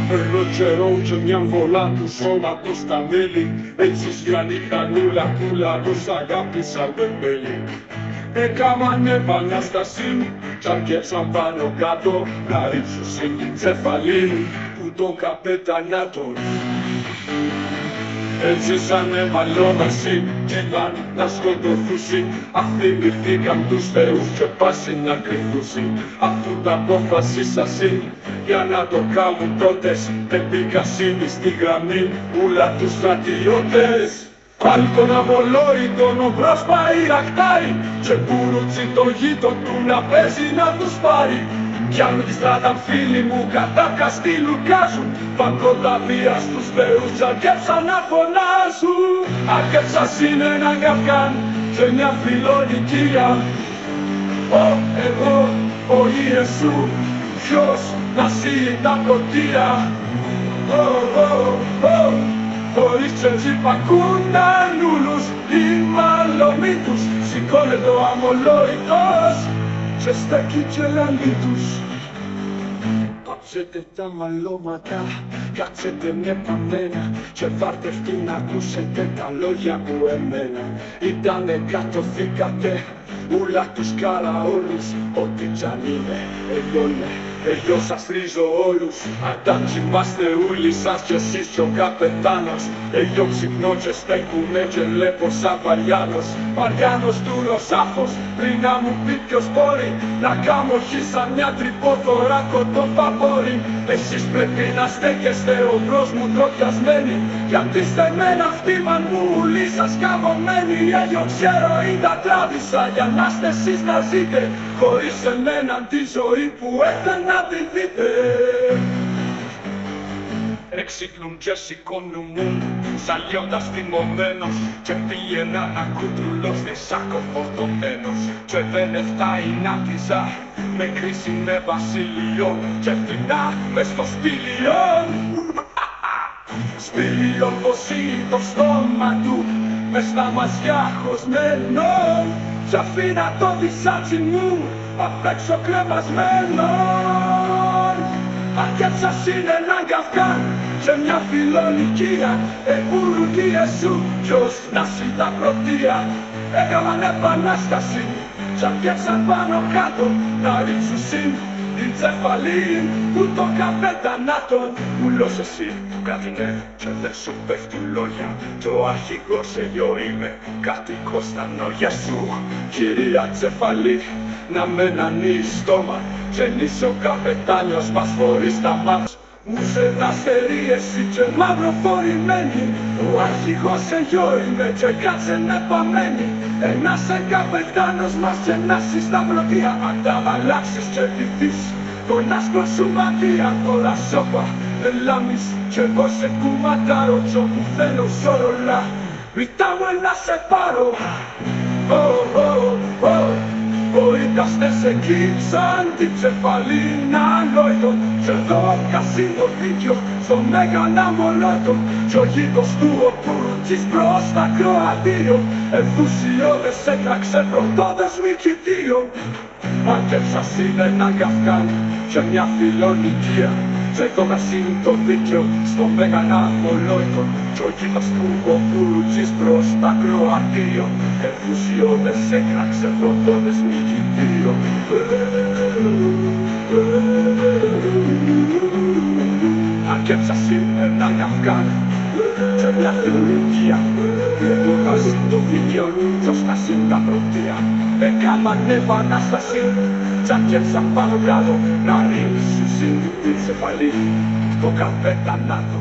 Παίρνω καιρό και μια βολά του σώματος στα μέλη. Έτσι σγρανή χανούλα που λαρός αγάπησα μπεμπέλη. Έκαναν επανάσταση κι αρκέψαν πάνω κάτω να ρίξουν κεφαλή που τον καπετανιάτο. Έζησανε μαλλόμαση κι ήταν να σκοτωθούσι. Αυτοί μυρθήκαν τους θεούς και πάση να κρυφούσι. Αφού τα αποφασίσασι για να το κάνουν πρώτες, δεν μπήκασιν στη γραμμή ούλα τους στρατιώτες. Πάλι τον αμολόητον ο μπρος πάει ρακτάρι και κουρούτσι το γείτον του να παίζει να τους πάρει. Πιάνουν τη στράτα φίλοι μου, κατάκαστοι λουκάζουν. Παγκοταβία στους θεούς αρκέψαν να φωνάζουν. Αρκέψας είναι έναν καυκάν και μια φιλονικία. Εγώ, ο Ιησού, ποιος να σύει τα πρωτεία. Χωρίς τσέτζι πακούνταν ούλους οι μαλλομοί τους. Σηκώνεται ο αμολόητος και στέκει και λαλεί τους. Πάψετε τα μαλλώματα, κάτσετε με παμένα και βάρτε αυτοί να ακούσετε τα λόγια μου εμένα. Ήτανε κατωθήκατε ούλα τους καραόλους, ό,τι κι αν είναι ελιώνε. Εγώ σας ρίζω όλους, αν κοιμάστε ούλοι σας κι εσείς κι ο καπετάνος. Εγώ ξυπνώ και στέκουνε και λέπω σαν Βαριάνος. Βαριάνος του Ρωσάφος, πριν να μου πει ποιος μπορεί να κάνω χει σαν μια τρυπόθωρα κοτοπαπόρη. Εσείς πρέπει να στέκεστε ο μπρος μου τροπιασμένοι, γιατί είστε εμένα χτήμαν μου ούλοι σας καμωμένοι. Εγώ ξέρω ή τα τράβησα για να είστε εσείς να ζείτε, χωρίς εμένα τη ζωή που έχετε να τη δείτε. Εξύπνουν και σηκώνουν σαν λιώντας θυμωμένος και πήγαινα να κουτρουλώ στη σάκο φορτωμένος. Και δεν έφταει να πηζά με κρίση με βασιλειών και φτηνά μες στο σπήλιον. Σπήλιον πως είναι το στόμα του μες στα μασιά χωσμένο κι αφήνα το δισάτσι μου απ' έξω κρεμασμένον. Αρκέψας είναι έναν καυκάν και μια φιλονικία. Επούρουν τη Ιησού ποιος να σύει τα πρωτεία. Έκαναν επανάσταση κι αρκέψαν πάνω κάτω να ρίξουν την τσεφαλή που το καπετανάτον. Ούλος εσύ που κάτοινε και δεν σου πέφτουν λόγια, κι ο αρχηγός εγώ είμαι κατοικός στα νόγια σου. Κυρία Τσεφαλή, να μεν ανοίγει στόμα και είσαι ο καπετάνιος μας φορείς τα μάτς. Μου σε δαστερεί εσύ και μαύρο φορημένη. Ο αρχηγός εγώ είμαι και κάτσε να παμένη. Ένας καπετάνος μας και ένας στα πρωτεία. Αν τα αλλάξεις και λυθείς τον άσπρο σου ματία. Τώρα σώπα ελάμεις κι εγώ σε κουματάρω κι όπου θέλω σωρολά ρητά μου να σε πάρω. Βοήταστες εκεί σαν την Τσεφαλίνα ανόητον και εδώ κασί το δίκιο στο μέγαν αμολόητον κι ο γείτος του ο Πουρουτσής προς τα Κροατήριο ενθουσιώδες έκραξε πρωτόδες Μικητήριο. Αρκέψας είναι έναν καυκάν και μια φιλονικία και το κασί το δίκιο στο μέγαν αμολόητον κι ο γείτος του ο Πουρουτσής προς τα Κροατήριο ενθουσιώδες έκραξε πρωτόδες Μικητήριο. Αρκέψας είναι έναν καυκάν και μια φιλονικία. Το κασί το δίκιο κι ως κασί τα πρωτεία. Έκαναν επανάσταση κι αρκέψαν πάνω κάτω να ρίξουν την τσεφαλή στο καπετανάτο.